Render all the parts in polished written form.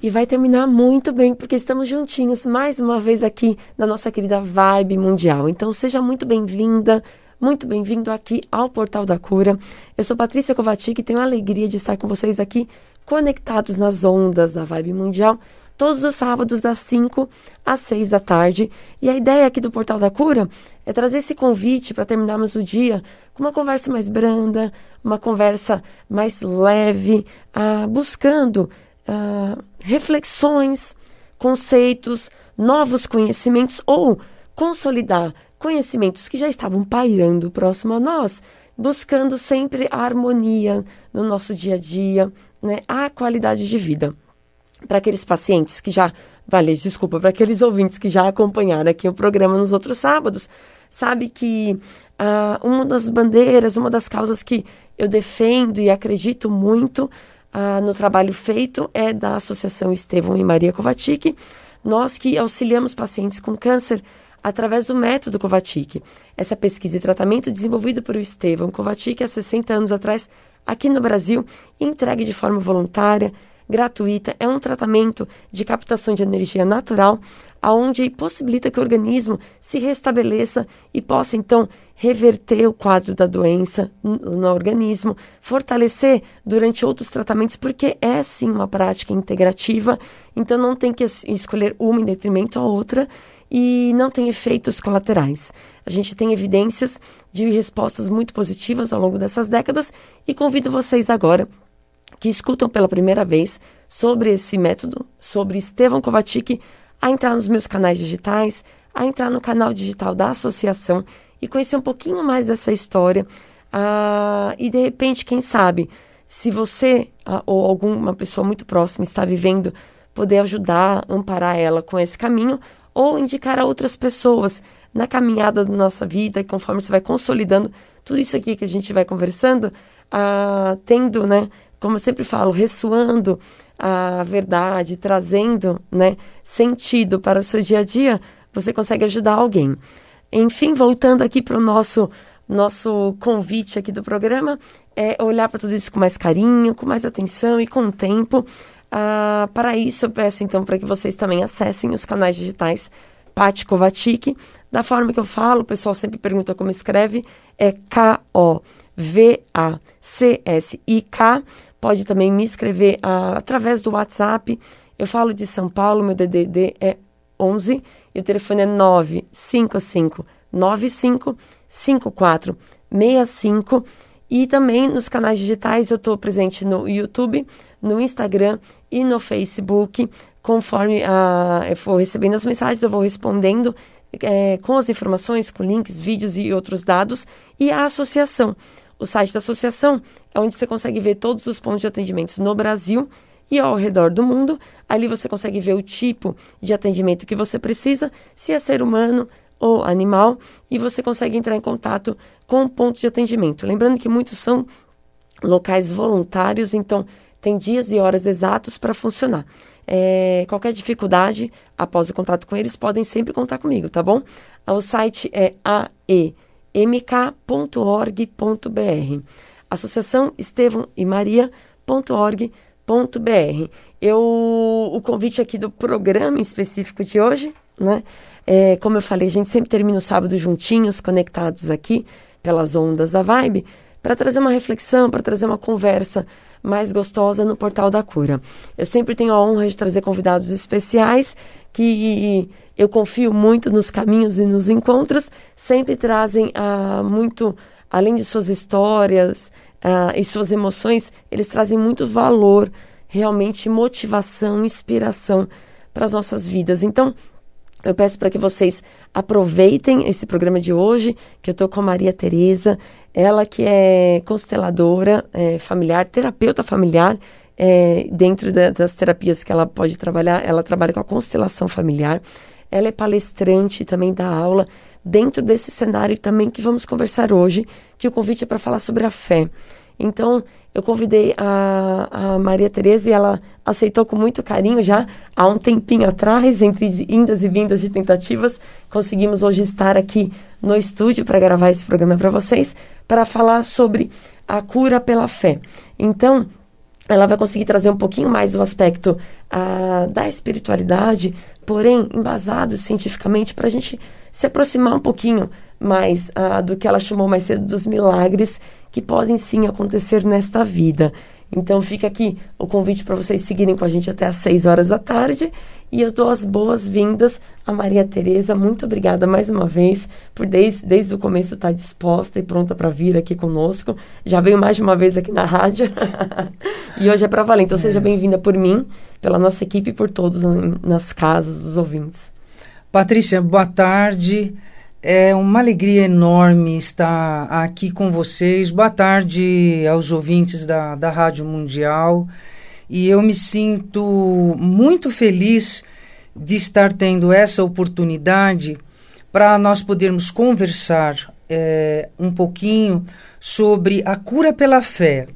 e vai terminar muito bem, porque estamos juntinhos mais uma vez aqui na nossa querida Vibe Mundial. Então seja muito bem-vinda, muito bem-vindo aqui ao Portal da Cura. Eu sou Patrícia Kovacic e tenho a alegria de estar com vocês aqui, conectados nas ondas da Vibe Mundial, todos os sábados das 5 às 6 da tarde. E a ideia aqui do Portal da Cura é trazer esse convite para terminarmos o dia com uma conversa mais branda, uma conversa mais leve, buscando reflexões, conceitos, novos conhecimentos ou consolidar conhecimentos que já estavam pairando próximo a nós, buscando sempre a harmonia no nosso dia a dia, né, a qualidade de vida. Para aqueles pacientes que já, para aqueles ouvintes que já acompanharam aqui o programa nos outros sábados, sabe que uma das bandeiras, uma das causas que eu defendo e acredito muito no trabalho feito é da Associação Estevão e Maria Kovacic, nós que auxiliamos pacientes com câncer através do método Kovacic. Essa pesquisa e tratamento desenvolvido por Estevão Kovacic há 60 anos atrás, aqui no Brasil, entregue de forma voluntária, gratuita, é um tratamento de captação de energia natural, onde possibilita que o organismo se restabeleça e possa, então, reverter o quadro da doença no organismo, fortalecer durante outros tratamentos, porque é, sim, uma prática integrativa, então não tem que escolher uma em detrimento à outra e não tem efeitos colaterais. A gente tem evidências de respostas muito positivas ao longo dessas décadas e convido vocês agora que escutam pela primeira vez sobre esse método, sobre Estevão Kovacic, a entrar nos meus canais digitais, a entrar no canal digital da associação e conhecer um pouquinho mais dessa história. E, de repente, quem sabe, se você ou alguma pessoa muito próxima está vivendo, poder ajudar, amparar ela com esse caminho ou indicar a outras pessoas na caminhada da nossa vida, e conforme você vai consolidando tudo isso aqui que a gente vai conversando, tendo, né, como eu sempre falo, ressoando a verdade, trazendo, né, sentido para o seu dia a dia, você consegue ajudar alguém. Enfim, voltando aqui para o nosso convite aqui do programa, é olhar para tudo isso com mais carinho, com mais atenção e com tempo. Para isso, eu peço então para que vocês também acessem os canais digitais Paty Kovacic. Da forma que eu falo, o pessoal sempre pergunta como escreve, é Kovacic. Pode também me escrever através do WhatsApp. Eu falo de São Paulo, meu DDD é 11 e o telefone é 955955465. E também nos canais digitais eu estou presente no YouTube, no Instagram e no Facebook. Conforme eu for recebendo as mensagens, eu vou respondendo com as informações, com links, vídeos e outros dados. E a associação. O site da associação é onde você consegue ver todos os pontos de atendimento no Brasil e ao redor do mundo. Ali você consegue ver o tipo de atendimento que você precisa, se é ser humano ou animal, e você consegue entrar em contato com o ponto de atendimento. Lembrando que muitos são locais voluntários, então tem dias e horas exatos para funcionar. Qualquer dificuldade, após o contato com eles, podem sempre contar comigo, tá bom? O site é aemk.org.br, Associação Estevão e Maria.org.br. O convite aqui do programa em específico de hoje, né? Como eu falei, a gente sempre termina o sábado juntinhos, conectados aqui pelas ondas da Vibe, para trazer uma reflexão, para trazer uma conversa mais gostosa no Portal da Cura. Eu sempre tenho a honra de trazer convidados especiais que eu confio muito nos caminhos e nos encontros, sempre trazem muito, além de suas histórias e suas emoções, eles trazem muito valor, realmente motivação, inspiração para as nossas vidas. Então, eu peço para que vocês aproveitem esse programa de hoje, que eu estou com a Maria Tereza, ela que é consteladora familiar, terapeuta familiar, dentro das terapias que ela pode trabalhar, ela trabalha com a constelação familiar, ela é palestrante, também dá aula, dentro desse cenário também que vamos conversar hoje, que o convite é para falar sobre a fé. Então, eu convidei a Maria Tereza e ela aceitou com muito carinho já há um tempinho atrás, entre indas e vindas de tentativas, conseguimos hoje estar aqui no estúdio para gravar esse programa para vocês, para falar sobre a cura pela fé. Então, ela vai conseguir trazer um pouquinho mais o aspecto da espiritualidade, porém embasado cientificamente, para a gente se aproximar um pouquinho mais do que ela chamou mais cedo dos milagres que podem sim acontecer nesta vida. Então fica aqui o convite para vocês seguirem com a gente até às 6 horas da tarde. E eu dou as boas-vindas a Maria Tereza. Muito obrigada mais uma vez por desde o começo estar disposta e pronta para vir aqui conosco. Já veio mais de uma vez aqui na rádio. E hoje é para valer. Então seja bem-vinda por mim, pela nossa equipe e por todos nas casas dos ouvintes. Patrícia, boa tarde. É uma alegria enorme estar aqui com vocês. Boa tarde aos ouvintes da Rádio Mundial. E eu me sinto muito feliz de estar tendo essa oportunidade para nós podermos conversar um pouquinho sobre a cura pela fé.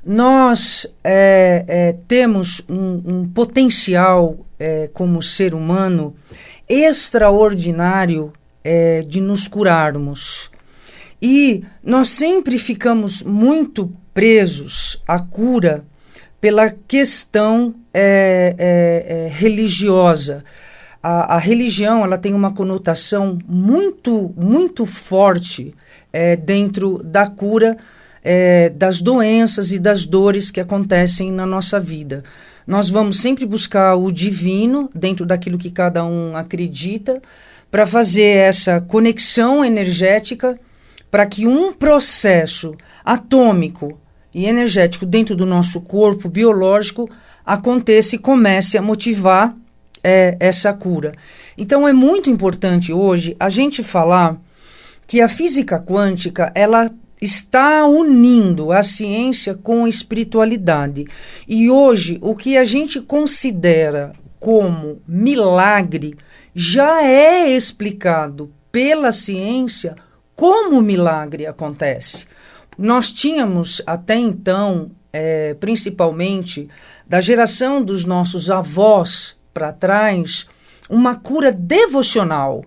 Nós temos um potencial como ser humano extraordinário de nos curarmos. E nós sempre ficamos muito presos à cura pela questão religiosa. A religião, ela tem uma conotação muito, muito forte dentro da cura das doenças e das dores que acontecem na nossa vida. Nós vamos sempre buscar o divino dentro daquilo que cada um acredita, para fazer essa conexão energética, para que um processo atômico e energético dentro do nosso corpo biológico aconteça e comece a motivar essa cura. Então é muito importante hoje a gente falar que a física quântica, ela está unindo a ciência com a espiritualidade. E hoje o que a gente considera como milagre já é explicado pela ciência como o milagre acontece. Nós tínhamos até então, principalmente da geração dos nossos avós para trás, uma cura devocional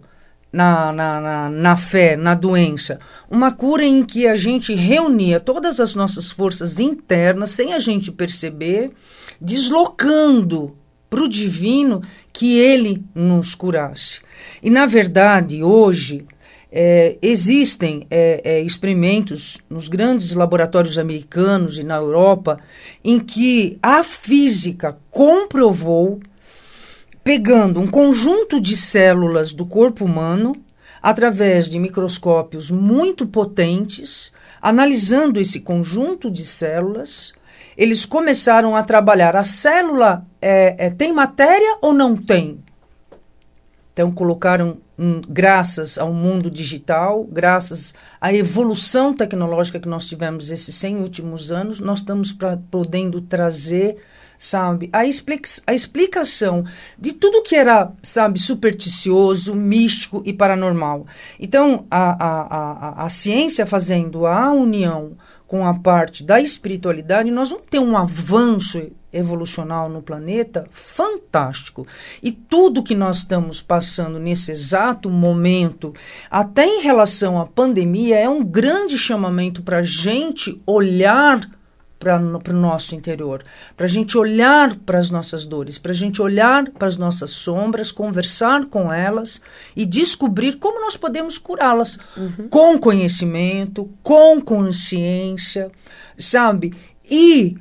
na fé, na doença. Uma cura em que a gente reunia todas as nossas forças internas, sem a gente perceber, deslocando para o divino que ele nos curasse. E, na verdade, hoje, existem experimentos nos grandes laboratórios americanos e na Europa em que a física comprovou, pegando um conjunto de células do corpo humano, através de microscópios muito potentes, analisando esse conjunto de células, eles começaram a trabalhar. A célula tem matéria ou não tem? Então, colocaram, graças ao mundo digital, graças à evolução tecnológica que nós tivemos esses 100 últimos anos, nós estamos podendo trazer, sabe, a explicação de tudo que era, sabe, supersticioso, místico e paranormal. Então, a ciência fazendo a união com a parte da espiritualidade, nós vamos ter um avanço evolucional no planeta fantástico. E tudo que nós estamos passando nesse exato momento, até em relação à pandemia, é um grande chamamento para a gente olhar para o nosso interior, para a gente olhar para as nossas dores, para a gente olhar para as nossas sombras, conversar com elas e descobrir como nós podemos curá-las com conhecimento, com consciência, sabe? E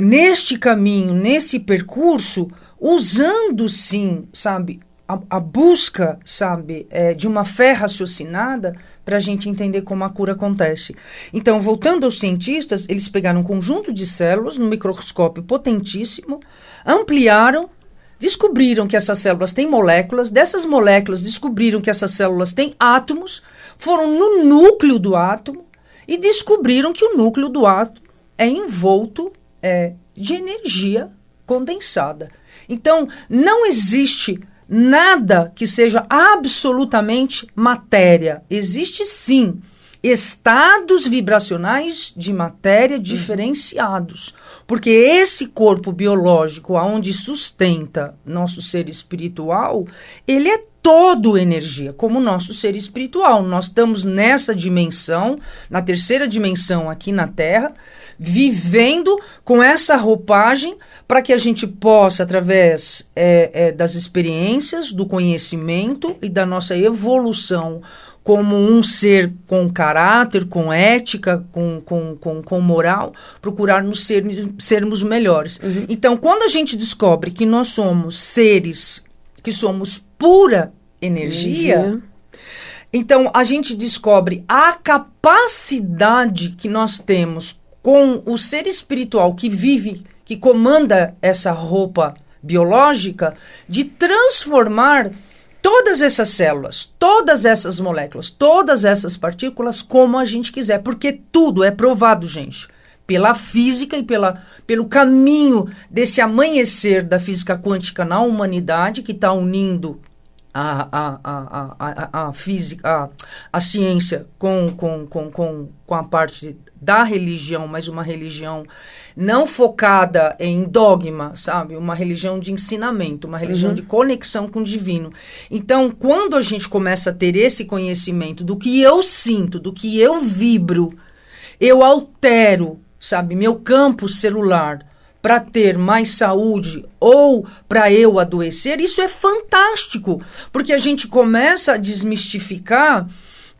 neste caminho, nesse percurso, usando sim, sabe, a busca, sabe, de uma fé raciocinada para a gente entender como a cura acontece. Então, voltando aos cientistas, eles pegaram um conjunto de células no microscópio potentíssimo, ampliaram, descobriram que essas células têm moléculas, dessas moléculas descobriram que essas células têm átomos, foram no núcleo do átomo e descobriram que o núcleo do átomo é envolto de energia condensada. Então, não existe nada que seja absolutamente matéria. Existe sim estados vibracionais de matéria diferenciados. Porque esse corpo biológico, aonde sustenta nosso ser espiritual, ele é todo energia, como o nosso ser espiritual. Nós estamos nessa dimensão, na terceira dimensão aqui na Terra, vivendo com essa roupagem para que a gente possa, através das experiências, do conhecimento e da nossa evolução como um ser com caráter, com ética, com moral, procurarmos sermos melhores. Uhum. Então, quando a gente descobre que nós somos seres que somos pura energia, então a gente descobre a capacidade que nós temos com o ser espiritual que vive, que comanda essa roupa biológica, de transformar todas essas células, todas essas moléculas, todas essas partículas como a gente quiser, porque tudo é provado, gente, pela física e pelo caminho desse amanhecer da física quântica na humanidade, que está unindo a física, a ciência com a parte da religião, mas uma religião não focada em dogma, sabe? Uma religião de ensinamento, uma religião de conexão com o divino. Então, quando a gente começa a ter esse conhecimento do que eu sinto, do que eu vibro, eu altero, sabe, meu campo celular para ter mais saúde ou para eu adoecer, isso é fantástico, porque a gente começa a desmistificar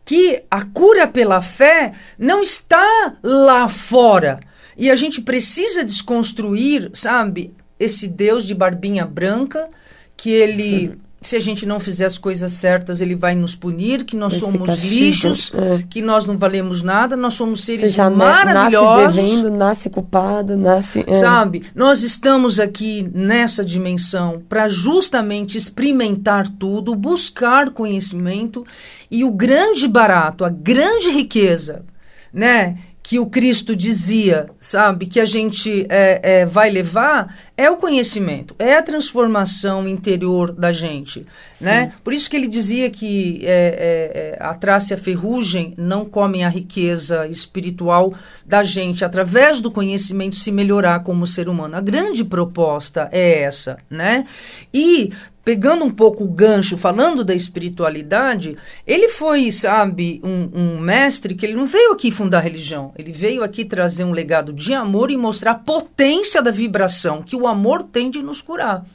que a cura pela fé não está lá fora. E a gente precisa desconstruir, sabe, esse Deus de barbinha branca, que ele, se a gente não fizer as coisas certas, ele vai nos punir, que nós somos lixos, que nós não valemos nada, nós somos seres maravilhosos. Nasce devendo, nasce culpado, nasce... Sabe, nós estamos aqui nessa dimensão para justamente experimentar tudo, buscar conhecimento, e o grande barato, a grande riqueza, né, que o Cristo dizia, sabe, que a gente vai levar, é o conhecimento, é a transformação interior da gente, né? Por isso que ele dizia que a traça e a ferrugem não comem a riqueza espiritual da gente, através do conhecimento se melhorar como ser humano. A grande proposta é essa, né? E pegando um pouco o gancho, falando da espiritualidade, ele foi, sabe, um mestre que ele não veio aqui fundar religião. Ele veio aqui trazer um legado de amor e mostrar a potência da vibração que o amor tem de nos curar.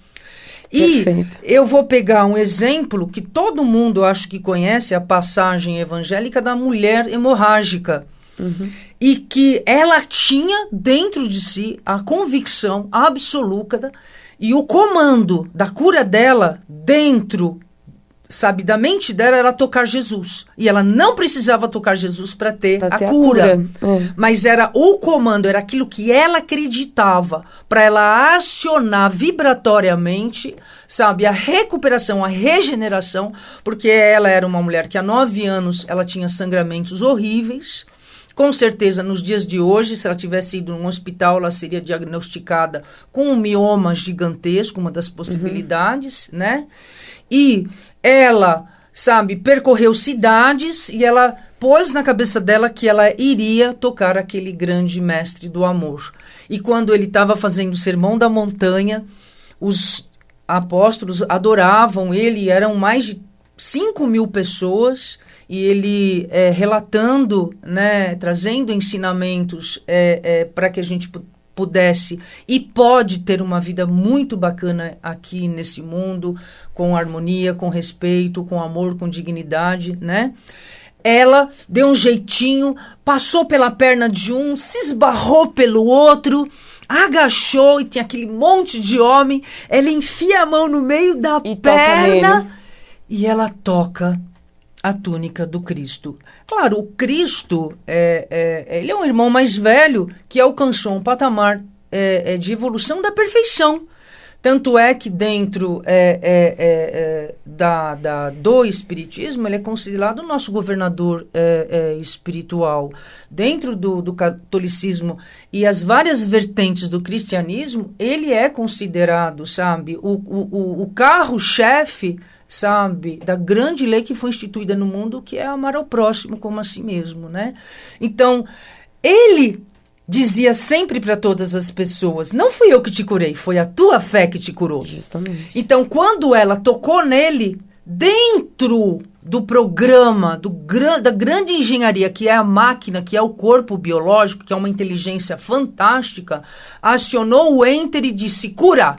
E eu vou pegar um exemplo que todo mundo acho que conhece, a passagem evangélica da mulher hemorrágica. E que ela tinha dentro de si a convicção absoluta e o comando da cura dela dentro, sabe, da mente dela era tocar Jesus. E ela não precisava tocar Jesus para ter a cura. Mas era o comando, era aquilo que ela acreditava, para ela acionar vibratoriamente, sabe, a recuperação, a regeneração, porque ela era uma mulher que há 9 anos ela tinha sangramentos horríveis. Com certeza, nos dias de hoje, se ela tivesse ido num hospital, ela seria diagnosticada com um mioma gigantesco, uma das possibilidades, né? E ela, sabe, percorreu cidades e ela pôs na cabeça dela que ela iria tocar aquele grande mestre do amor. E quando ele estava fazendo o Sermão da Montanha, os apóstolos adoravam ele, eram mais de 5.000 pessoas, e ele relatando, né, trazendo ensinamentos para que a gente pudesse e pode ter uma vida muito bacana aqui nesse mundo, com harmonia, com respeito, com amor, com dignidade, né? Ela deu um jeitinho, passou pela perna de um, se esbarrou pelo outro, agachou e tem aquele monte de homem, ela enfia a mão no meio da perna e ela toca a túnica do Cristo. Claro, o Cristo, ele é um irmão mais velho que alcançou um patamar de evolução da perfeição. Tanto é que dentro do Espiritismo, ele é considerado o nosso governador espiritual. Dentro do catolicismo e as várias vertentes do cristianismo, ele é considerado, sabe, o carro-chefe, sabe, da grande lei que foi instituída no mundo, que é amar ao próximo como a si mesmo, né? Então, ele dizia sempre para todas as pessoas, não fui eu que te curei, foi a tua fé que te curou. Justamente. Então, quando ela tocou nele, dentro do programa da grande engenharia, que é a máquina, que é o corpo biológico, que é uma inteligência fantástica, acionou o enter e disse, cura,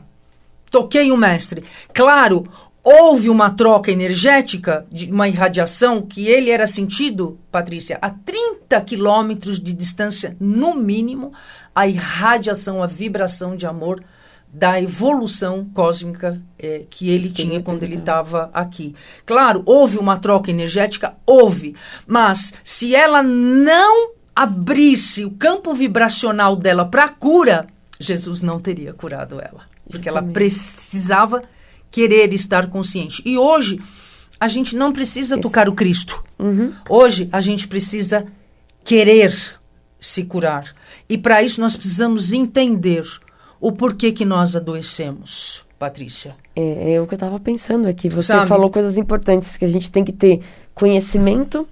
toquei o mestre. Claro, houve uma troca energética, de uma irradiação, que ele era sentido, Patrícia, a 30 quilômetros de distância, no mínimo, a irradiação, a vibração de amor da evolução cósmica que ele tinha quando ele estava aqui. Claro, houve uma troca energética, houve, mas se ela não abrisse o campo vibracional dela para a cura, Jesus não teria curado ela, porque ela precisava querer estar consciente. E hoje, a gente não precisa tocar o Cristo. Hoje, a gente precisa querer se curar. E para isso, nós precisamos entender o porquê que nós adoecemos, Patrícia. É o que eu estava pensando aqui. Você Sabe? falou coisas importantes, que a gente tem que ter conhecimento,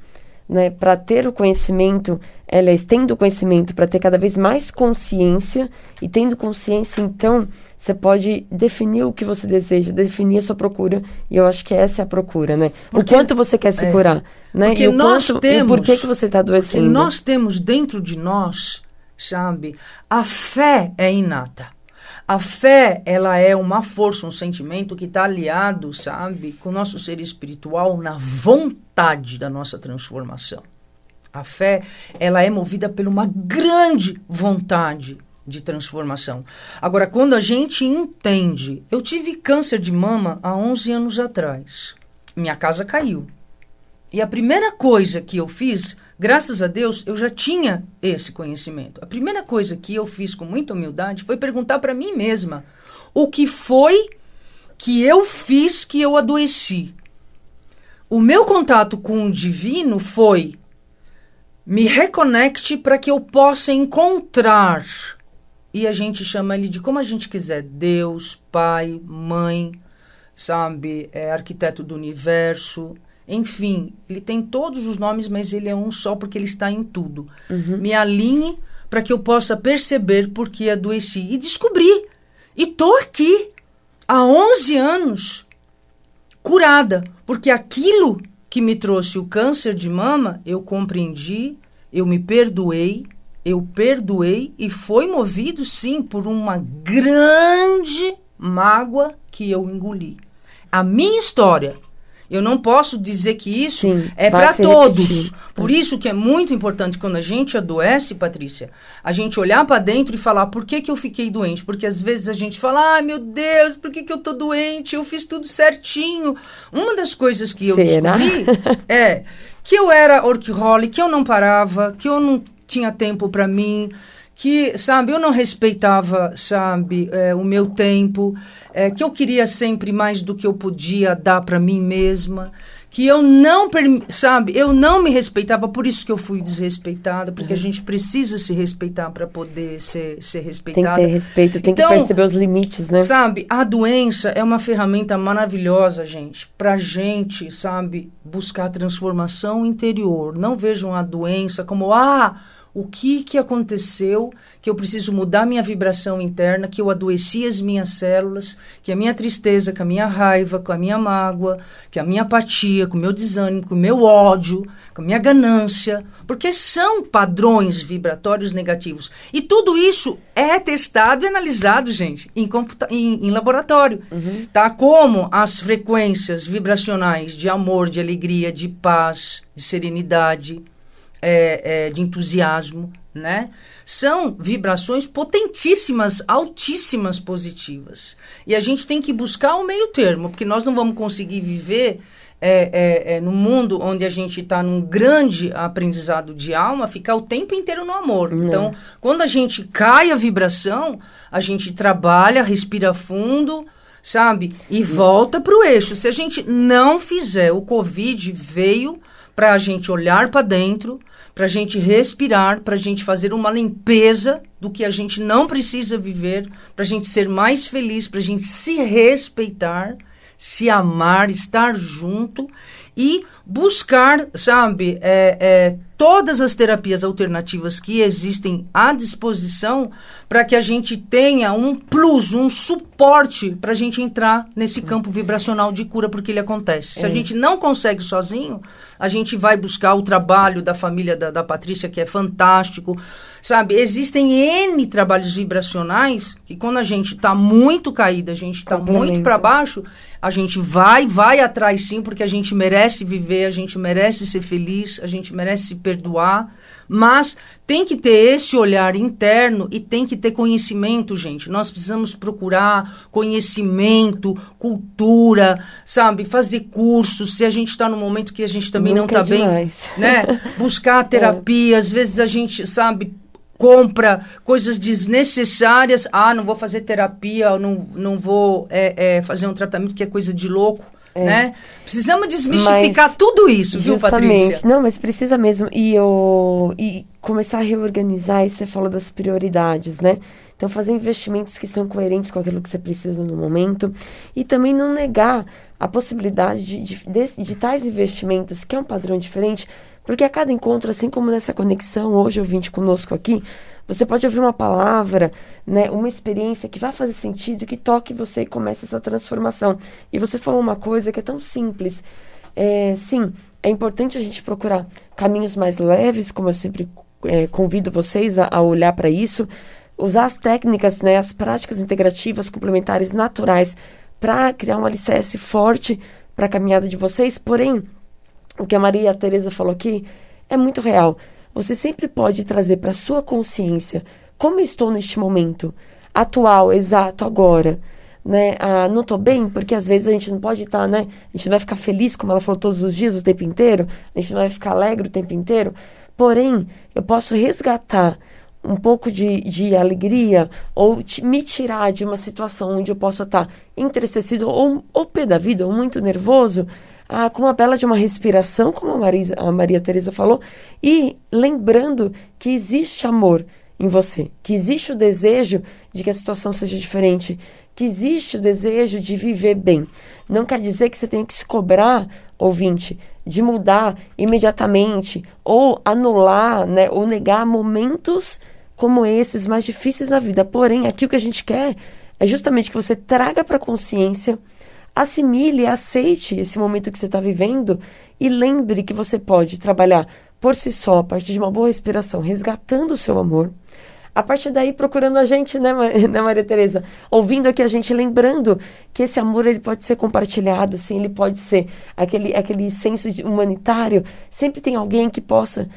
né? Para ter o conhecimento, aliás, tendo o conhecimento, para ter cada vez mais consciência. E tendo consciência, então, você pode definir o que você deseja, definir a sua procura. E eu acho que essa é a procura, né? Porque, o quanto você quer se curar, né? Porque e o nós quanto, temos... E por que você está adoecendo? Porque nós temos dentro de nós, sabe? A fé é inata. A fé, ela é uma força, um sentimento que está aliado, sabe, com o nosso ser espiritual na vontade da nossa transformação. A fé, ela é movida por uma grande vontade de transformação. Agora, quando a gente entende... Eu tive câncer de mama há 11 anos atrás. Minha casa caiu. E a primeira coisa que eu fiz... Graças a Deus, eu já tinha esse conhecimento. A primeira coisa que eu fiz com muita humildade foi perguntar para mim mesma o que foi que eu fiz que eu adoeci. O meu contato com o divino foi me reconecte para que eu possa encontrar. E a gente chama ele de como a gente quiser. Deus, pai, mãe, sabe, arquiteto do universo... Enfim, ele tem todos os nomes, mas ele é um só porque ele está em tudo. Me alinhe para que eu possa perceber por que adoeci. E descobri. E estou aqui há 11 anos curada. Porque aquilo que me trouxe o câncer de mama, eu compreendi, eu me perdoei, eu perdoei e foi movido, sim, por uma grande mágoa que eu engoli. A minha história... Eu não posso dizer que isso é para todos. Por isso que é muito importante quando a gente adoece, Patrícia, a gente olhar para dentro e falar, por que eu fiquei doente? Porque às vezes a gente fala, ai meu Deus, por que eu tô doente? Eu fiz tudo certinho. Uma das coisas que eu descobri é que eu era workaholic, que eu não parava, que eu não tinha tempo para mim, que, sabe, eu não respeitava, sabe, o meu tempo, que eu queria sempre mais do que eu podia dar para mim mesma, que eu não, sabe, eu não me respeitava, por isso que eu fui desrespeitada, porque a gente precisa se respeitar para poder ser respeitada. Tem que ter respeito, tem que perceber os limites, né? Sabe, a doença é uma ferramenta maravilhosa, gente, pra gente, sabe, buscar transformação interior. Não vejam a doença como, o que aconteceu, que eu preciso mudar minha vibração interna, que eu adoeci as minhas células, que a minha tristeza, com a minha raiva, com a minha mágoa, que a minha apatia, com o meu desânimo, com o meu ódio, com a minha ganância, porque são padrões vibratórios negativos. E tudo isso é testado e analisado, gente, em laboratório. Tá? Como as frequências vibracionais de amor, de alegria, de paz, de serenidade, de entusiasmo, né? São vibrações potentíssimas, altíssimas, positivas. E a gente tem que buscar o meio termo, porque nós não vamos conseguir viver no mundo onde a gente está num grande aprendizado de alma, ficar o tempo inteiro no amor. Então, quando a gente cai a vibração, a gente trabalha, respira fundo, sabe? E volta para o eixo. Se a gente não fizer, o Covid veio para a gente olhar para dentro, para a gente respirar, para a gente fazer uma limpeza do que a gente não precisa viver, para a gente ser mais feliz, para a gente se respeitar, se amar, estar junto e buscar, sabe, todas as terapias alternativas que existem à disposição para que a gente tenha um plus, um suporte para a gente entrar nesse campo vibracional de cura, porque ele acontece. Se a gente não consegue sozinho, a gente vai buscar o trabalho da família da Patrícia, que é fantástico, sabe? Existem N trabalhos vibracionais que quando a gente está muito caída, a gente está muito para baixo, a gente vai atrás sim, porque a gente merece viver, a gente merece ser feliz, a gente merece se perdoar, mas tem que ter esse olhar interno e tem que ter conhecimento, gente. Nós precisamos procurar conhecimento, cultura, sabe? Fazer cursos, se a gente está num momento que a gente também não está bem, né? Buscar terapia, às vezes a gente, sabe, compra coisas desnecessárias. Não vou fazer terapia, não vou fazer um tratamento que é coisa de louco. Né? Precisamos desmistificar tudo isso, viu, Patrícia? Não, mas precisa mesmo. E começar a reorganizar, e você falou das prioridades, né? Então, fazer investimentos que são coerentes com aquilo que você precisa no momento. E também não negar a possibilidade de tais investimentos, que é um padrão diferente, porque a cada encontro, assim como nessa conexão, hoje ouvinte conosco aqui, você pode ouvir uma palavra, né, uma experiência que vai fazer sentido, que toque você e comece essa transformação. E você falou uma coisa que é tão simples. Sim, é importante a gente procurar caminhos mais leves, como eu sempre convido vocês a olhar para isso, usar as técnicas, né, as práticas integrativas complementares naturais para criar um alicerce forte para a caminhada de vocês. Porém, o que a Maria Tereza falou aqui é muito real. Você sempre pode trazer para a sua consciência como eu estou neste momento, atual, exato, agora. Né? Não estou bem, porque às vezes a gente não pode estar, né? A gente não vai ficar feliz, como ela falou, todos os dias, o tempo inteiro. A gente não vai ficar alegre o tempo inteiro. Porém, eu posso resgatar um pouco de alegria ou me tirar de uma situação onde eu possa estar entristecido ou pé da vida, ou muito nervoso, com uma bela de uma respiração, como a Maria Tereza falou, e lembrando que existe amor em você, que existe o desejo de que a situação seja diferente, que existe o desejo de viver bem. Não quer dizer que você tenha que se cobrar, ouvinte, de mudar imediatamente, ou anular, né, ou negar momentos como esses mais difíceis na vida. Porém, aqui o que a gente quer é justamente que você traga para a consciência, assimile, aceite esse momento que você está vivendo e lembre que você pode trabalhar por si só, a partir de uma boa respiração, resgatando o seu amor. A partir daí, procurando a gente, né, Maria Tereza? Ouvindo aqui a gente, lembrando que esse amor ele pode ser compartilhado, sim, ele pode ser aquele senso humanitário. Sempre tem alguém que possa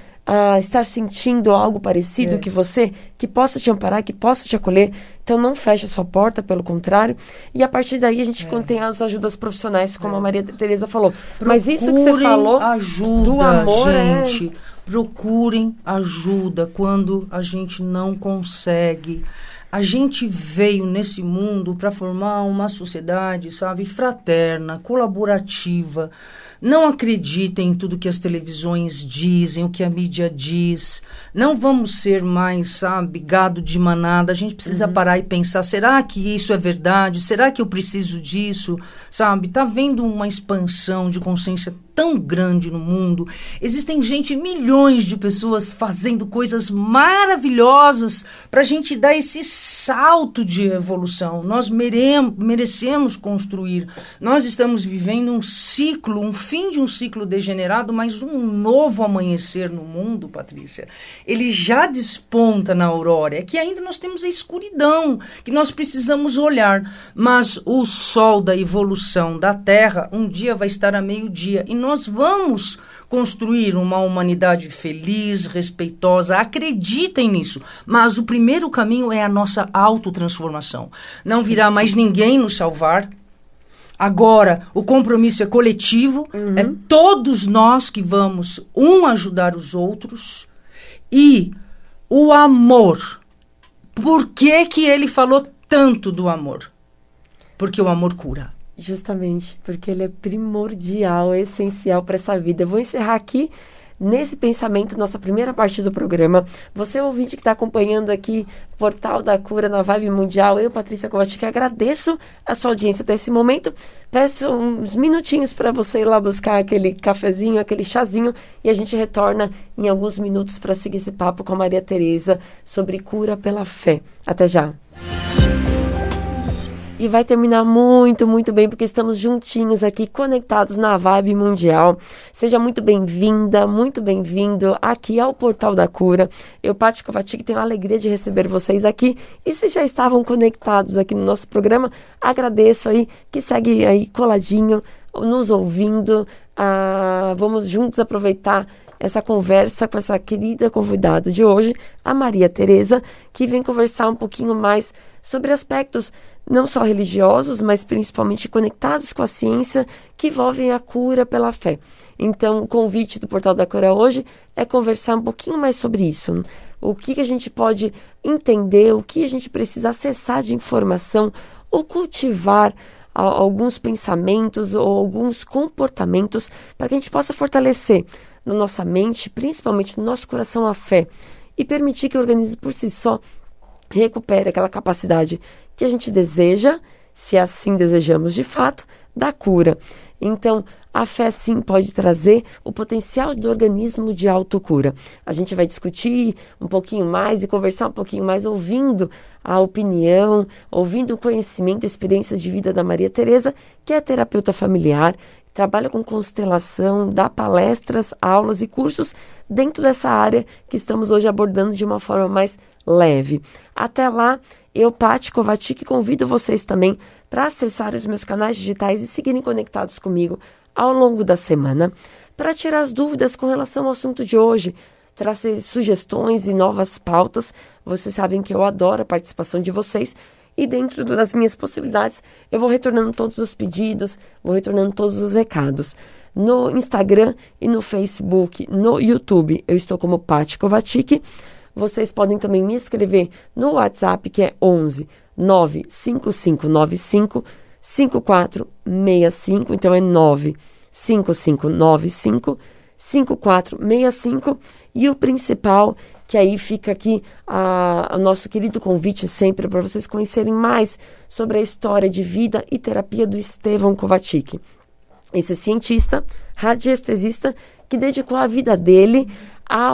estar sentindo algo parecido que você, que possa te amparar, que possa te acolher. Então, não feche a sua porta, pelo contrário. E a partir daí, a gente contém as ajudas profissionais, como a Maria Tereza falou. Mas isso que você falou ajuda, do amor, gente. Procurem ajuda quando a gente não consegue. A gente veio nesse mundo para formar uma sociedade, sabe, fraterna, colaborativa. Não acreditem em tudo que as televisões dizem, o que a mídia diz. Não vamos ser mais, sabe, gado de manada. A gente precisa parar e pensar, será que isso é verdade? Será que eu preciso disso? Sabe, tá vendo uma expansão de consciência tão grande no mundo. Existem milhões de pessoas fazendo coisas maravilhosas para a gente dar esse salto de evolução. Nós merecemos construir. Nós estamos vivendo um ciclo, um fim de um ciclo degenerado, mas um novo amanhecer no mundo, Patrícia. Ele já desponta na aurora. É que ainda nós temos a escuridão, que nós precisamos olhar. Mas o sol da evolução da Terra um dia vai estar a meio-dia e nós vamos construir uma humanidade feliz, respeitosa. Acreditem nisso. Mas o primeiro caminho é a nossa autotransformação. Não virá mais ninguém nos salvar. Agora, o compromisso é coletivo. É todos nós que vamos ajudar os outros. E o amor. Por que que ele falou tanto do amor? Porque o amor cura. Justamente, porque ele é primordial, é essencial para essa vida. Eu vou encerrar aqui, nesse pensamento, nossa primeira parte do programa. Você, ouvinte que está acompanhando aqui, Portal da Cura na Vibe Mundial, eu, Patrícia Kovacic, agradeço a sua audiência até esse momento. Peço uns minutinhos para você ir lá buscar aquele cafezinho, aquele chazinho, e a gente retorna em alguns minutos para seguir esse papo com a Maria Tereza sobre cura pela fé. Até já! E vai terminar muito, muito bem, porque estamos juntinhos aqui, conectados na Vibe Mundial. Seja muito bem-vinda, muito bem-vindo aqui ao Portal da Cura. Eu, Paty Kovacic, tenho a alegria de receber vocês aqui. E se já estavam conectados aqui no nosso programa, agradeço aí, que segue aí coladinho, nos ouvindo. Vamos juntos aproveitar essa conversa com essa querida convidada de hoje, a Maria Tereza, que vem conversar um pouquinho mais sobre aspectos não só religiosos, mas principalmente conectados com a ciência, que envolvem a cura pela fé. Então, o convite do Portal da Cura hoje é conversar um pouquinho mais sobre isso. O que a gente pode entender, o que a gente precisa acessar de informação, ou cultivar alguns pensamentos ou alguns comportamentos para que a gente possa fortalecer na nossa mente, principalmente no nosso coração, a fé, e permitir que o organismo por si só recupere aquela capacidade que a gente deseja, se assim desejamos de fato, da cura. Então, a fé sim pode trazer o potencial do organismo de autocura. A gente vai discutir um pouquinho mais e conversar um pouquinho mais, ouvindo a opinião, ouvindo o conhecimento, a experiência de vida da Maria Tereza, que é terapeuta familiar, trabalha com constelação, dá palestras, aulas e cursos dentro dessa área que estamos hoje abordando de uma forma mais leve. Até lá, eu, Paty Kovacic, convido vocês também para acessar os meus canais digitais e seguirem conectados comigo ao longo da semana, para tirar as dúvidas com relação ao assunto de hoje, trazer sugestões e novas pautas. Vocês sabem que eu adoro a participação de vocês. E dentro das minhas possibilidades, eu vou retornando todos os pedidos, vou retornando todos os recados. No Instagram e no Facebook, no YouTube, eu estou como Paty Kovacic. Vocês podem também me escrever no WhatsApp, que é 11 95595 5465. Então é 95595 5465. E o principal, que aí fica aqui o nosso querido convite sempre para vocês conhecerem mais sobre a história de vida e terapia do Estevão Kovacic. Esse cientista, radiestesista, que dedicou a vida dele à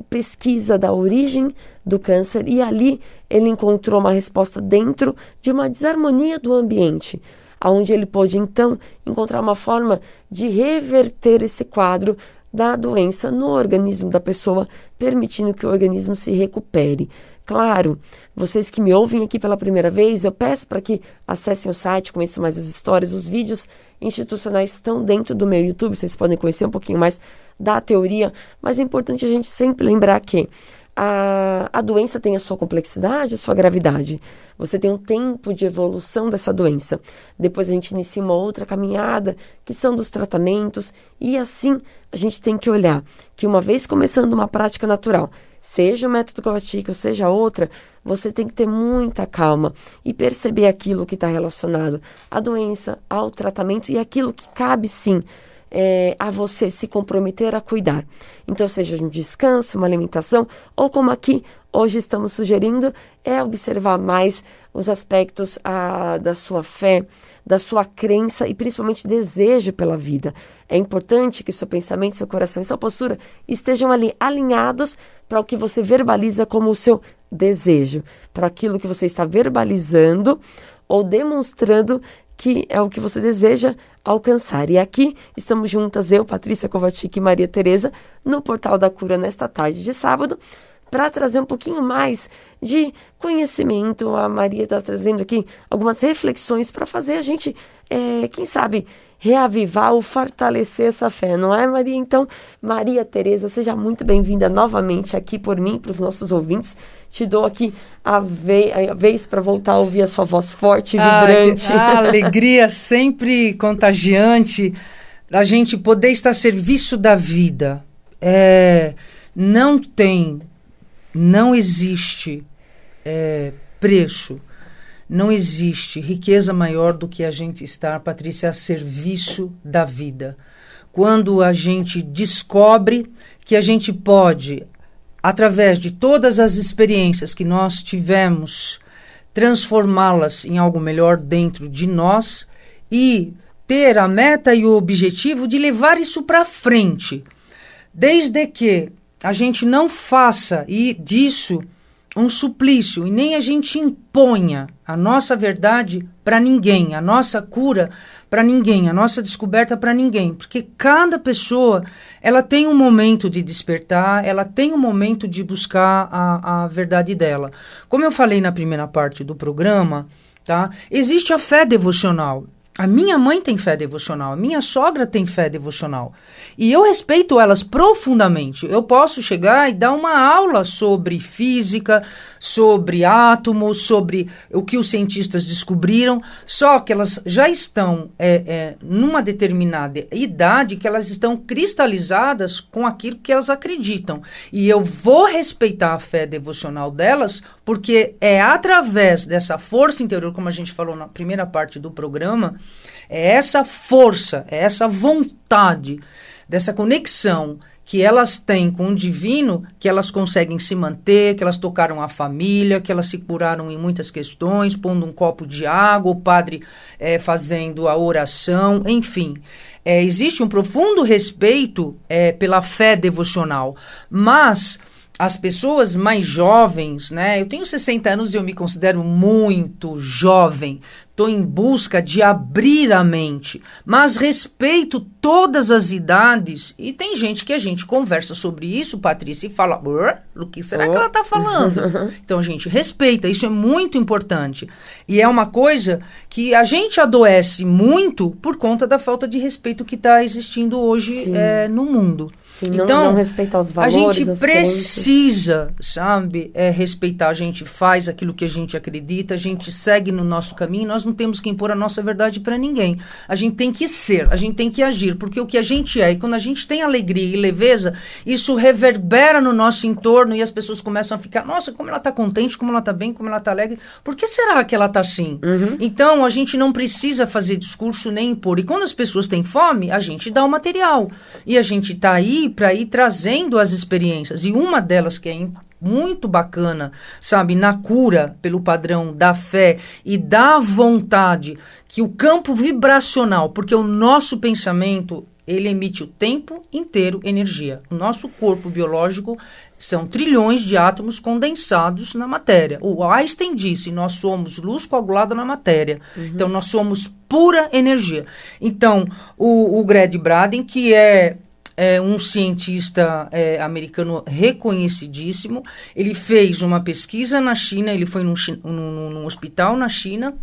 pesquisa da origem do câncer, e ali ele encontrou uma resposta dentro de uma desarmonia do ambiente, onde ele pôde então encontrar uma forma de reverter esse quadro da doença no organismo da pessoa, permitindo que o organismo se recupere. Claro, vocês que me ouvem aqui pela primeira vez, eu peço para que acessem o site, conheçam mais as histórias. Os vídeos institucionais estão dentro do meu YouTube, vocês podem conhecer um pouquinho mais da teoria, mas é importante a gente sempre lembrar que a doença tem a sua complexidade, a sua gravidade. Você tem um tempo de evolução dessa doença. Depois a gente inicia uma outra caminhada, que são dos tratamentos. E assim, a gente tem que olhar que uma vez começando uma prática natural, seja o método Kovacic ou seja outra, você tem que ter muita calma e perceber aquilo que está relacionado à doença, ao tratamento e aquilo que cabe sim a você se comprometer a cuidar. Então, seja um descanso, uma alimentação, ou como aqui hoje estamos sugerindo, é observar mais os aspectos da sua fé, da sua crença e principalmente desejo pela vida. É importante que seu pensamento, seu coração e sua postura estejam ali alinhados para o que você verbaliza como o seu desejo, para aquilo que você está verbalizando ou demonstrando que é o que você deseja alcançar. E aqui estamos juntas, eu, Patrícia Kovacic e Maria Tereza, no Portal da Cura nesta tarde de sábado, para trazer um pouquinho mais de conhecimento. A Maria está trazendo aqui algumas reflexões para fazer a gente, quem sabe, reavivar ou fortalecer essa fé, não é, Maria? Então, Maria Tereza, seja muito bem-vinda novamente aqui por mim, para os nossos ouvintes. Te dou aqui a vez para voltar a ouvir a sua voz forte e vibrante. A alegria sempre contagiante, a gente poder estar a serviço da vida. Não existe preço, não existe riqueza maior do que a gente estar, Patrícia, a serviço da vida. quando a gente descobre que a gente pode, através de todas as experiências que nós tivemos, transformá-las em algo melhor dentro de nós e ter a meta e o objetivo de levar isso para frente. Desde que a gente não faça disso um suplício e nem a gente imponha a nossa verdade para ninguém, a nossa cura para ninguém, a nossa descoberta para ninguém, porque cada pessoa ela tem um momento de despertar, ela tem um momento de buscar a verdade dela. Como eu falei na primeira parte do programa, tá? Existe a fé devocional. A minha mãe tem fé devocional, a minha sogra tem fé devocional. E eu respeito elas profundamente. Eu posso chegar e dar uma aula sobre física, sobre átomos, sobre o que os cientistas descobriram, só que elas já estão numa determinada idade que elas estão cristalizadas com aquilo que elas acreditam. E eu vou respeitar a fé devocional delas, porque é através dessa força interior, como a gente falou na primeira parte do programa, é essa força, é essa vontade, dessa conexão que elas têm com o divino, que elas conseguem se manter, que elas tocaram a família, que elas se curaram em muitas questões, pondo um copo de água, o padre fazendo a oração, enfim. Existe um profundo respeito pela fé devocional, mas as pessoas mais jovens, né? Eu tenho 60 anos e eu me considero muito jovem. Estou em busca de abrir a mente, mas respeito todas as idades. E tem gente que a gente conversa sobre isso, Patrícia, e fala, o que será que ela está falando? Então, a gente respeita, isso é muito importante. E é uma coisa que a gente adoece muito por conta da falta de respeito que está existindo hoje no mundo. Sim, então, não respeitar os valores, a gente precisa, sabe, respeitar. A gente faz aquilo que a gente acredita, a gente segue no nosso caminho, nós não temos que impor a nossa verdade para ninguém. A gente tem que ser, a gente tem que agir, porque o que a gente é, e quando a gente tem alegria e leveza, isso reverbera no nosso entorno e as pessoas começam a ficar, nossa, como ela está contente, como ela está bem, como ela está alegre, por que será que ela está assim? Então, a gente não precisa fazer discurso nem impor. E quando as pessoas têm fome, a gente dá o material. E a gente está aí para ir trazendo as experiências. E uma delas que é muito bacana, sabe, na cura pelo padrão da fé e da vontade, que o campo vibracional, porque o nosso pensamento, ele emite o tempo inteiro energia. O nosso corpo biológico são trilhões de átomos condensados na matéria. O Einstein disse, nós somos luz coagulada na matéria. Então, nós somos pura energia. Então, o Gerd Bradin, que é um cientista americano reconhecidíssimo, ele fez uma pesquisa na China, ele foi num hospital na China,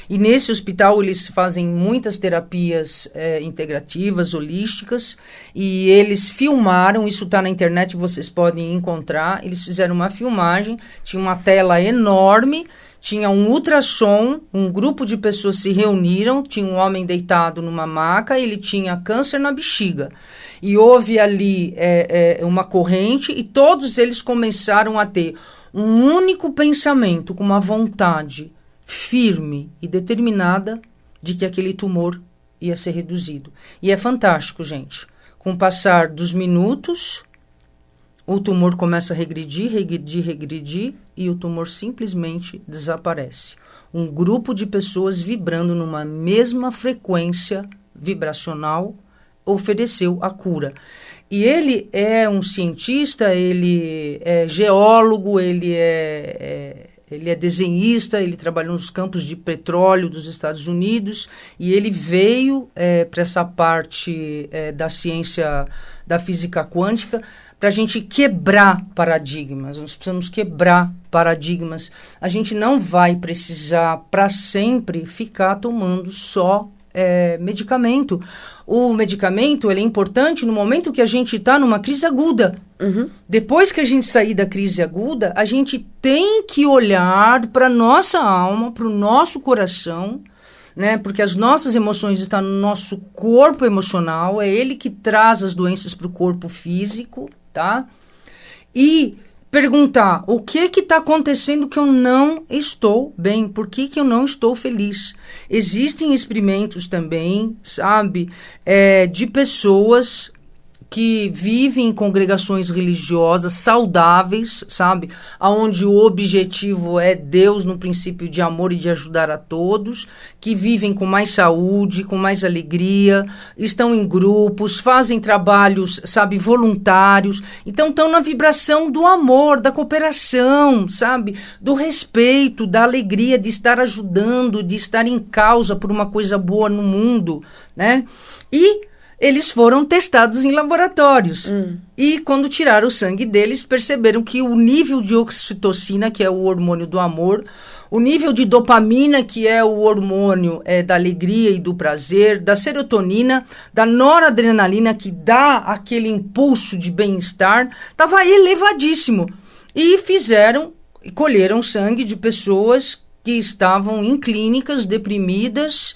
e nesse hospital eles fazem muitas terapias integrativas, holísticas, e eles filmaram, isso está na internet, vocês podem encontrar, eles fizeram uma filmagem, tinha uma tela enorme, tinha um ultrassom, um grupo de pessoas se reuniram, tinha um homem deitado numa maca, ele tinha câncer na bexiga. E houve ali uma corrente e todos eles começaram a ter um único pensamento, com uma vontade firme e determinada de que aquele tumor ia ser reduzido. E é fantástico, gente. Com o passar dos minutos, o tumor começa a regredir, e o tumor simplesmente desaparece. Um grupo de pessoas vibrando numa mesma frequência vibracional ofereceu a cura. E ele é um cientista, ele é geólogo, ele é desenhista, ele trabalhou nos campos de petróleo dos Estados Unidos e ele veio para essa parte da ciência da física quântica para a gente quebrar paradigmas. Nós precisamos quebrar paradigmas. A gente não vai precisar para sempre ficar tomando só medicamento. O medicamento ele é importante no momento que a gente está numa crise aguda. Depois que a gente sair da crise aguda, a gente tem que olhar para a nossa alma, para o nosso coração, né? Porque as nossas emoções estão no nosso corpo emocional, é ele que traz as doenças para o corpo físico, tá? E perguntar o que está acontecendo que eu não estou bem, por que eu não estou feliz. Existem experimentos também, sabe, de pessoas que vivem em congregações religiosas saudáveis, sabe, onde o objetivo é Deus no princípio de amor e de ajudar a todos, que vivem com mais saúde, com mais alegria, estão em grupos, fazem trabalhos, sabe, voluntários, então estão na vibração do amor, da cooperação, sabe, do respeito, da alegria de estar ajudando, de estar em causa por uma coisa boa no mundo, né? E eles foram testados em laboratórios. E quando tiraram o sangue deles, perceberam que o nível de oxitocina, que é o hormônio do amor, o nível de dopamina, que é o hormônio da alegria e do prazer, da serotonina, da noradrenalina, que dá aquele impulso de bem-estar, estava elevadíssimo. E colheram sangue de pessoas que estavam em clínicas deprimidas,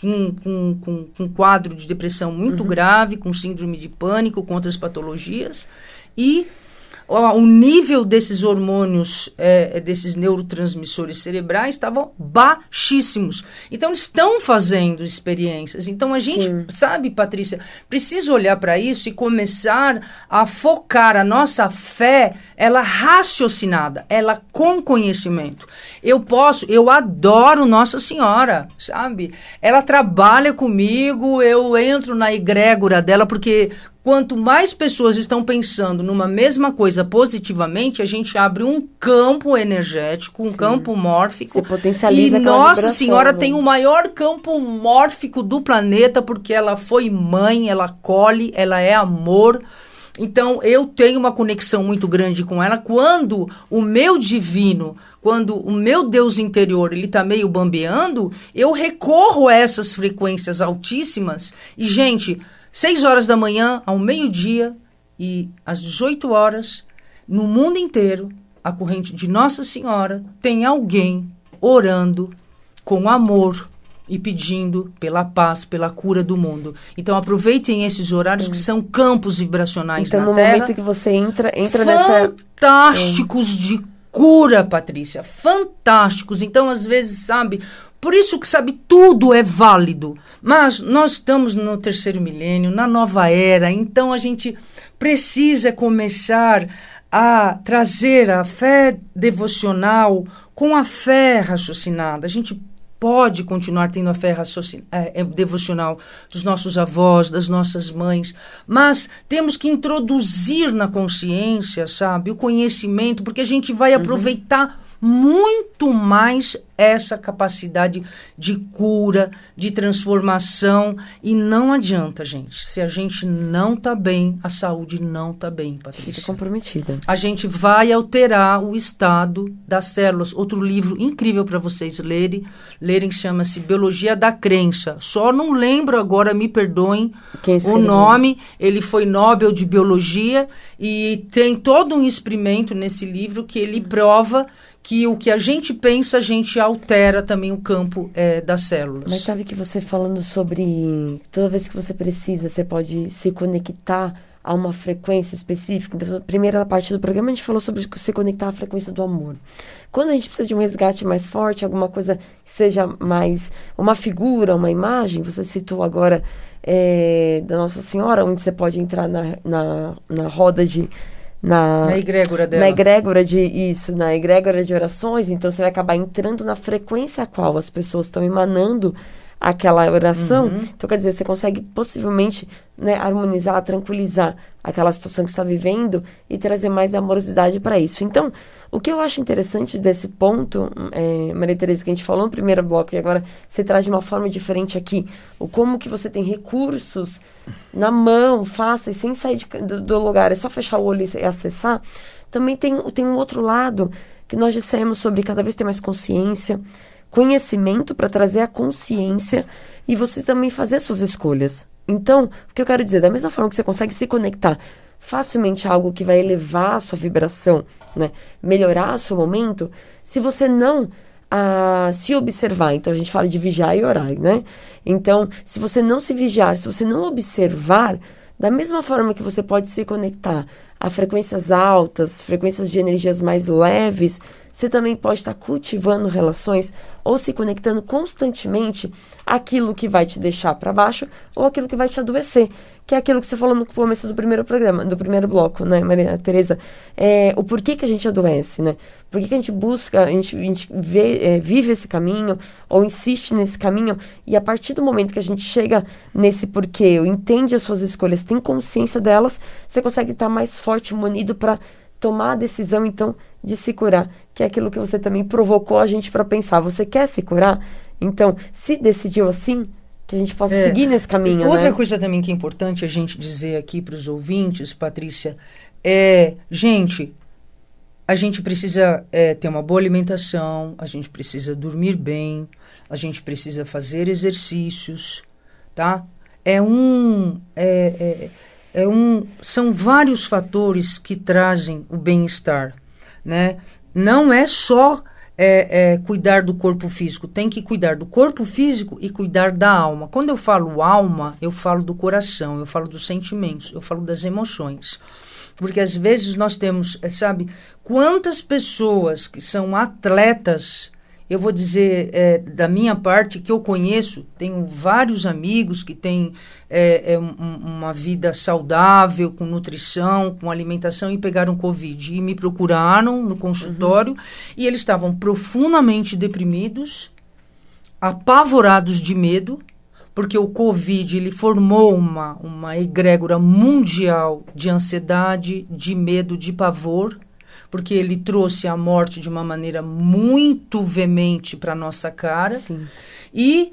com quadro de depressão muito grave, com síndrome de pânico, com outras patologias, e o nível desses hormônios, desses neurotransmissores cerebrais estavam baixíssimos. Então, eles estão fazendo experiências. Então, a gente, sabe, Patrícia, precisa olhar para isso e começar a focar a nossa fé, ela raciocinada, ela com conhecimento. Eu adoro Nossa Senhora, sabe? Ela trabalha comigo, eu entro na egrégora dela, porque quanto mais pessoas estão pensando numa mesma coisa positivamente, a gente abre um campo energético, um campo mórfico. Você potencializa e Nossa Senhora tem o maior campo mórfico do planeta, porque ela foi mãe, ela acolhe, ela é amor. Então, eu tenho uma conexão muito grande com ela. Quando o meu divino, quando o meu Deus interior, ele tá meio bambeando, eu recorro a essas frequências altíssimas. E, gente, 6 horas da manhã, ao meio-dia e às 18 horas, no mundo inteiro, a corrente de Nossa Senhora tem alguém orando com amor e pedindo pela paz, pela cura do mundo. Então, aproveitem esses horários que são campos vibracionais na Terra. Então, no momento que você entra nessa... Fantásticos de cura, Patrícia. Fantásticos. Então, às vezes, sabe... Por isso que, sabe, tudo é válido. Mas nós estamos no 3º milênio, na nova era. Então, a gente precisa começar a trazer a fé devocional com a fé raciocinada. A gente pode continuar tendo a fé devocional dos nossos avós, das nossas mães, mas temos que introduzir na consciência, sabe, o conhecimento, porque a gente vai aproveitar muito mais essa capacidade de cura, de transformação, e não adianta, gente, se a gente não tá bem, a saúde não tá bem, Patrícia. Fica comprometida. A gente vai alterar o estado das células. Outro livro incrível para vocês lerem chama-se Biologia da Crença. Só não lembro agora, me perdoem o nome. Ele foi Nobel de Biologia e tem todo um experimento nesse livro que ele prova que o que a gente pensa, a gente altera também o campo das células. Mas sabe que você falando sobre... Toda vez que você precisa, você pode se conectar a uma frequência específica. Então, na primeira parte do programa, a gente falou sobre se conectar à frequência do amor. Quando a gente precisa de um resgate mais forte, alguma coisa que seja mais... Uma figura, uma imagem, você citou agora da Nossa Senhora, onde você pode entrar na roda de... Na egrégora dela. Na egrégora de orações. Então, você vai acabar entrando na frequência a qual as pessoas estão emanando aquela oração. Então, quer dizer, você consegue possivelmente, né, harmonizar, tranquilizar aquela situação que você está vivendo e trazer mais amorosidade para isso. Então, o que eu acho interessante desse ponto, Maria Tereza, que a gente falou no primeiro bloco e agora você traz de uma forma diferente aqui, o como que você tem recursos na mão, fáceis, sem sair do lugar, é só fechar o olho e acessar. Também tem um outro lado que nós dissemos sobre cada vez ter mais consciência, conhecimento para trazer a consciência e você também fazer suas escolhas. Então, o que eu quero dizer, da mesma forma que você consegue se conectar facilmente a algo que vai elevar a sua vibração, né, melhorar o seu momento, se você não se observar, então a gente fala de vigiar e orar, né? Então, se você não se vigiar, se você não observar, Da mesma forma que você pode se conectar a frequências altas, frequências de energias mais leves, você também pode estar cultivando relações ou se conectando constantemente àquilo que vai te deixar para baixo ou aquilo que vai te adoecer, que é aquilo que você falou no começo do primeiro programa, do primeiro bloco, né, Maria Tereza? O porquê que a gente adoece, né? Por que a gente busca, a gente vive esse caminho ou insiste nesse caminho, e a partir do momento que a gente chega nesse porquê, entende as suas escolhas, tem consciência delas, você consegue estar mais forte, munido para tomar a decisão, então, de se curar, que é aquilo que você também provocou a gente para pensar. Você quer se curar? Então, se decidiu assim, que a gente possa seguir nesse caminho, Outra né? coisa também que é importante a gente dizer aqui para os ouvintes, Patrícia, gente, a gente precisa ter uma boa alimentação, a gente precisa dormir bem, a gente precisa fazer exercícios, tá? São vários fatores que trazem o bem-estar, né? Não é só cuidar do corpo físico, tem que cuidar do corpo físico e cuidar da alma. Quando eu falo alma, eu falo do coração, eu falo dos sentimentos, eu falo das emoções. Porque às vezes nós temos, sabe, quantas pessoas que são atletas, eu vou dizer da minha parte, que eu conheço, tenho vários amigos que têm uma vida saudável, com nutrição, com alimentação, e pegaram Covid. E me procuraram no consultório, e eles estavam profundamente deprimidos, apavorados de medo, porque o Covid ele formou uma egrégora mundial de ansiedade, de medo, de pavor, porque ele trouxe a morte de uma maneira muito veemente para a nossa cara. Sim. E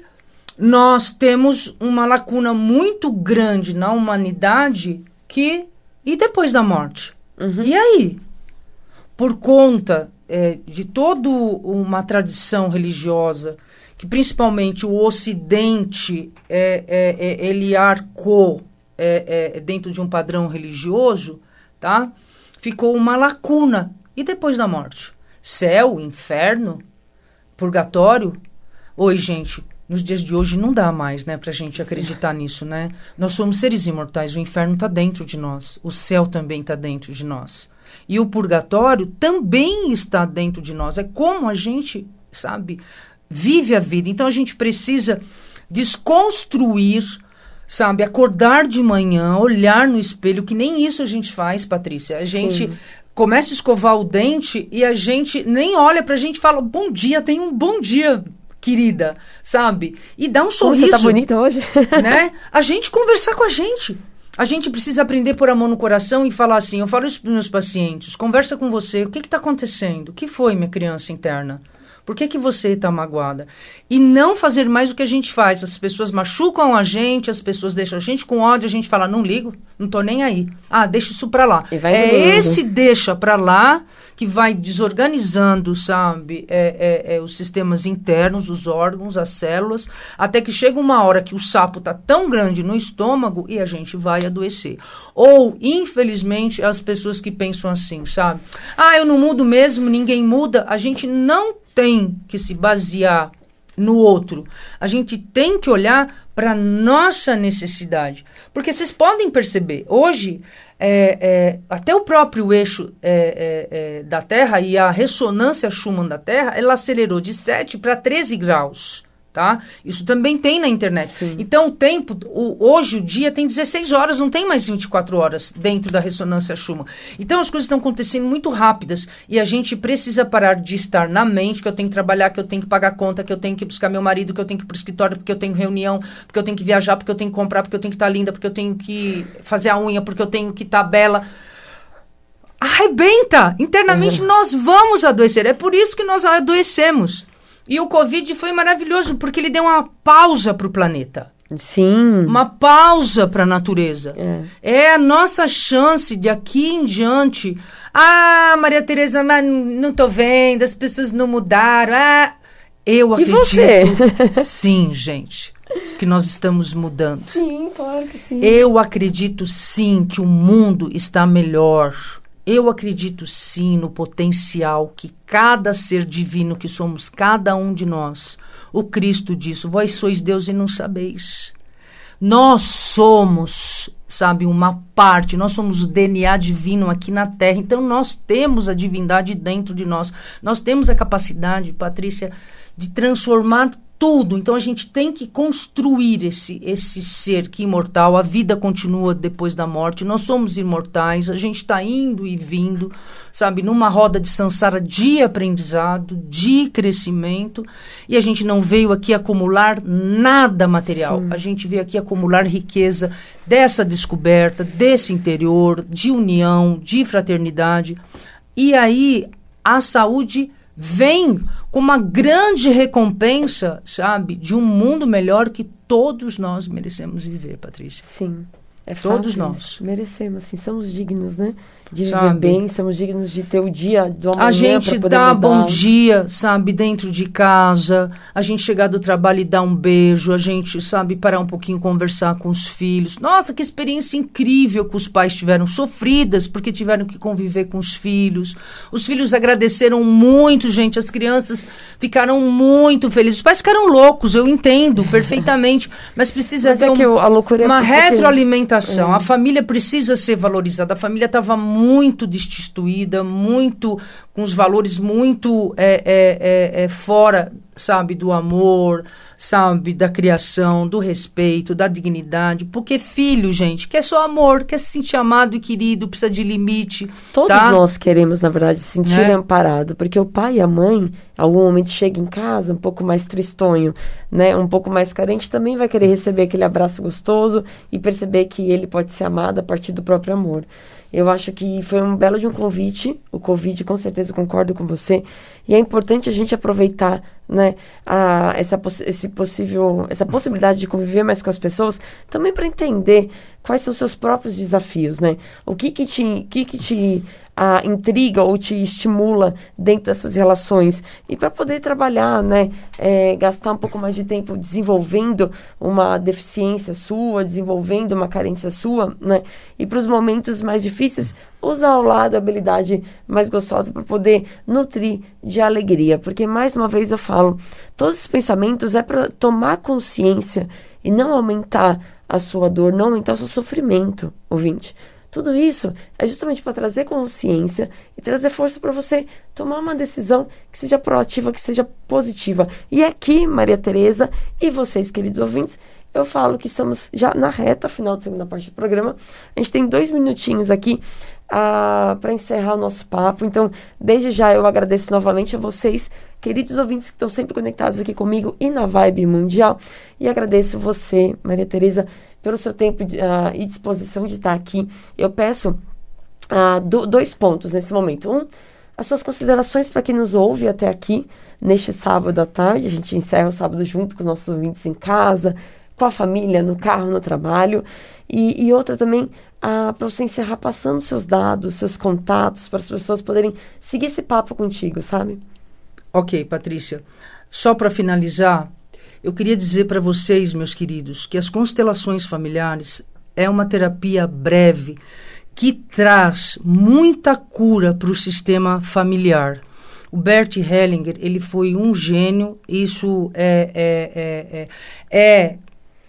nós temos uma lacuna muito grande na humanidade e depois da morte? E aí? Por conta de toda uma tradição religiosa, que principalmente o Ocidente ele arcou dentro de um padrão religioso, tá? Ficou uma lacuna. E depois da morte? Céu, inferno, purgatório? Oi, gente, nos dias de hoje não dá mais, né, pra gente acreditar nisso, né? Nós somos seres imortais, o inferno tá dentro de nós, o céu também tá dentro de nós. E o purgatório também está dentro de nós. É como a gente, sabe, vive a vida. Então a gente precisa desconstruir, sabe, acordar de manhã, olhar no espelho, que nem isso a gente faz, Patrícia. A gente começa a escovar o dente e a gente nem olha pra gente e fala, bom dia, tenha um bom dia, querida, sabe? E dá um sorriso. Você tá bonita hoje? Né? A gente conversar com a gente. A gente precisa aprender a pôr a mão no coração e falar assim, eu falo isso para os meus pacientes, conversa com você, o que está acontecendo? O que foi, minha criança interna? Por que você está magoada? E não fazer mais o que a gente faz. As pessoas machucam a gente, as pessoas deixam a gente com ódio, a gente fala, não ligo, não tô nem aí. Ah, deixa isso pra lá. Esse deixa pra lá que vai desorganizando, sabe, os sistemas internos, os órgãos, as células, até que chega uma hora que o sapo tá tão grande no estômago e a gente vai adoecer. Ou, infelizmente, as pessoas que pensam assim, sabe? Ah, eu não mudo mesmo, ninguém muda. A gente não tem que se basear no outro. A gente tem que olhar para nossa necessidade. Porque vocês podem perceber, hoje, até o próprio eixo da Terra e a ressonância Schumann da Terra, ela acelerou de 7 para 13 graus. Tá? Isso também tem na internet. Sim. Então, o tempo, hoje o dia tem 16 horas, não tem mais 24 horas dentro da ressonância Schumann. Então, as coisas estão acontecendo muito rápidas e a gente precisa parar de estar na mente, que eu tenho que trabalhar, que eu tenho que pagar conta, que eu tenho que buscar meu marido, que eu tenho que ir pro escritório, porque eu tenho reunião, porque eu tenho que viajar, porque eu tenho que comprar, porque eu tenho que estar linda, porque eu tenho que fazer a unha, porque eu tenho que estar bela. Arrebenta! Internamente nós vamos adoecer. É por isso que nós adoecemos. E o Covid foi maravilhoso, porque ele deu uma pausa para o planeta. Sim. Uma pausa para a natureza. É a nossa chance de aqui em diante. Ah, Maria Tereza, mas não tô vendo, as pessoas não mudaram. Ah, eu acredito. E você? Sim, gente, que nós estamos mudando. Sim, claro que sim. Eu acredito sim que o mundo está melhor. Eu acredito sim no potencial que cada ser divino que somos, cada um de nós, o Cristo disse, vós sois Deus e não sabeis. Nós somos, sabe, uma parte, nós somos o DNA divino aqui na Terra, então nós temos a divindade dentro de nós, nós temos a capacidade, Patrícia, de transformar tudo, então a gente tem que construir esse ser que é imortal, a vida continua depois da morte, nós somos imortais, a gente está indo e vindo, sabe, numa roda de samsara de aprendizado, de crescimento, e a gente não veio aqui acumular nada material, a gente veio aqui acumular riqueza dessa descoberta, desse interior, de união, de fraternidade, e aí a saúde vem com uma grande recompensa, sabe, de um mundo melhor que todos nós merecemos viver, Patrícia. Sim, é todos fato nós. Isso. Merecemos, sim, somos dignos, né? De viver Sabe? bem, somos dignos de ter o dia do amanhã. A gente dá bom dia, sabe, dentro de casa, a gente chegar do trabalho e dar um beijo, a gente, sabe, parar um pouquinho, conversar com os filhos. Nossa, que experiência incrível que os pais tiveram, sofridas, porque tiveram que conviver com os filhos. Os filhos agradeceram muito, gente, as crianças ficaram muito felizes. Os pais ficaram loucos, eu entendo perfeitamente, mas precisa haver uma retroalimentação. A família precisa ser valorizada, a família estava muito destituída, muito com os valores muito fora, sabe, do amor, sabe, da criação, do respeito, da dignidade, porque filho, gente, quer só amor, quer se sentir amado e querido, precisa de limite. Todos nós queremos, na verdade, se sentir amparado, porque o pai e a mãe, em algum momento chega em casa um pouco mais tristonho, né, um pouco mais carente, também vai querer receber aquele abraço gostoso e perceber que ele pode ser amado a partir do próprio amor. Eu acho que foi um belo de um convite, o Covid, com certeza, eu concordo com você, e é importante a gente aproveitar, né, essa possibilidade de conviver mais com as pessoas, também para entender quais são os seus próprios desafios, né, o que te intriga ou te estimula dentro dessas relações, e para poder trabalhar, né, gastar um pouco mais de tempo desenvolvendo uma deficiência sua, desenvolvendo uma carência sua, né, e para os momentos mais difíceis, usar ao lado a habilidade mais gostosa para poder nutrir de alegria, porque mais uma vez eu falo, todos esses pensamentos é para tomar consciência e não aumentar a sua dor, não aumentar o seu sofrimento, ouvinte. Tudo isso é justamente para trazer consciência e trazer força para você tomar uma decisão que seja proativa, que seja positiva. E aqui, Maria Tereza e vocês, queridos ouvintes, eu falo que estamos já na reta final da segunda parte do programa. A gente tem 2 minutinhos aqui para encerrar o nosso papo. Então, desde já eu agradeço novamente a vocês, queridos ouvintes que estão sempre conectados aqui comigo e na Vibe Mundial. E agradeço você, Maria Tereza, pelo seu tempo e disposição de estar aqui. Eu peço 2 pontos nesse momento. As suas considerações para quem nos ouve até aqui, neste sábado à tarde. A gente encerra o sábado junto com os nossos ouvintes em casa, com a família, no carro, no trabalho. E outra também, para você encerrar passando seus dados, seus contatos, para as pessoas poderem seguir esse papo contigo, sabe? Ok, Patrícia. Só para finalizar, eu queria dizer para vocês, meus queridos, que as constelações familiares é uma terapia breve que traz muita cura para o sistema familiar. O Bert Hellinger, ele foi um gênio, isso é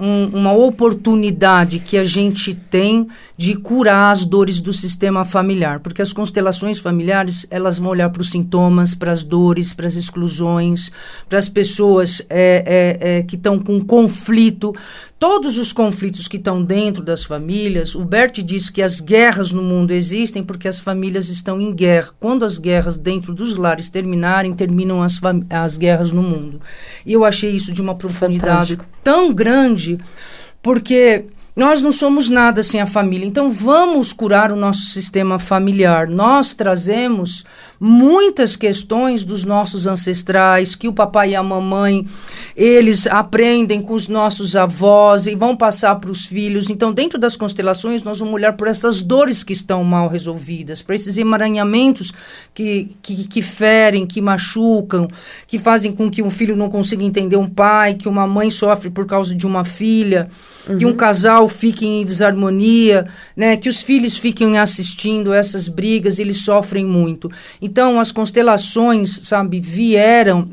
uma oportunidade que a gente tem de curar as dores do sistema familiar, porque as constelações familiares, elas vão olhar para os sintomas, para as dores, para as exclusões, para as pessoas que estão com conflito, todos os conflitos que estão dentro das famílias. O Bert diz que as guerras no mundo existem porque as famílias estão em guerra. Quando as guerras dentro dos lares terminarem, terminam as guerras no mundo. E eu achei isso de uma profundidade tão grande, porque nós não somos nada sem a família. Então, vamos curar o nosso sistema familiar. Nós trazemos muitas questões dos nossos ancestrais, que o papai e a mamãe, eles aprendem com os nossos avós e vão passar para os filhos. Então, dentro das constelações, nós vamos olhar por essas dores que estão mal resolvidas, para esses emaranhamentos que ferem, que machucam, que fazem com que um filho não consiga entender um pai, que uma mãe sofre por causa de uma filha, que um casal fique em desarmonia, né, que os filhos fiquem assistindo essas brigas, eles sofrem muito. Então, as constelações, sabe, vieram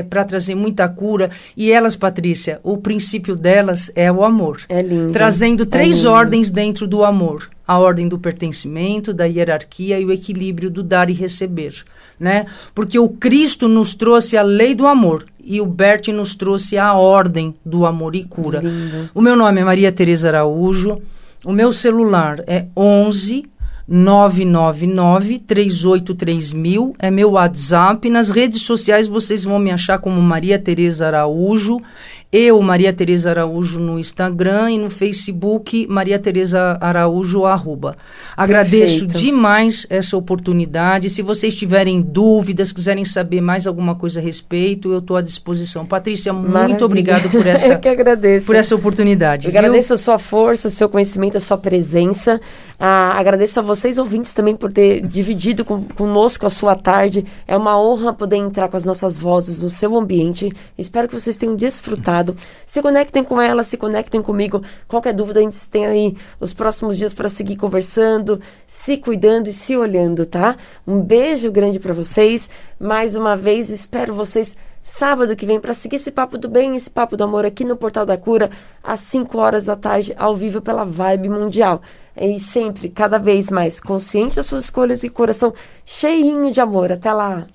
para trazer muita cura. E elas, Patrícia, o princípio delas é o amor. É lindo. Trazendo 3 lindo. ordens dentro do amor. A ordem do pertencimento, da hierarquia e o equilíbrio do dar e receber, né? Porque o Cristo nos trouxe a lei do amor e o Bert nos trouxe a ordem do amor e cura. Lindo. O meu nome é Maria Tereza Araújo, o meu celular é 11 999 383 é meu WhatsApp. Nas redes sociais vocês vão me achar como Maria Tereza Araújo. Eu, Maria Tereza Araújo, no Instagram e no Facebook, Maria Tereza Araújo, @. Agradeço Perfeito. demais essa oportunidade. Se vocês tiverem dúvidas, quiserem saber mais alguma coisa a respeito, eu estou à disposição. Patrícia, Maravilha. muito obrigado por Eu que agradeço. por essa oportunidade. Eu agradeço a sua força, o seu conhecimento, a sua presença. Agradeço a vocês, ouvintes, também por ter dividido conosco a sua tarde. É uma honra poder entrar com as nossas vozes no seu ambiente. Espero que vocês tenham desfrutado. Se conectem com ela, se conectem comigo. Qualquer dúvida, a gente tem aí os próximos dias para seguir conversando, se cuidando e se olhando, tá? Um beijo grande para vocês. Mais uma vez, espero vocês sábado que vem para seguir esse papo do bem, esse papo do amor aqui no Portal da Cura, às 5 horas da tarde, ao vivo pela Vibe Mundial. E sempre, cada vez mais, consciente das suas escolhas e coração cheinho de amor. Até lá!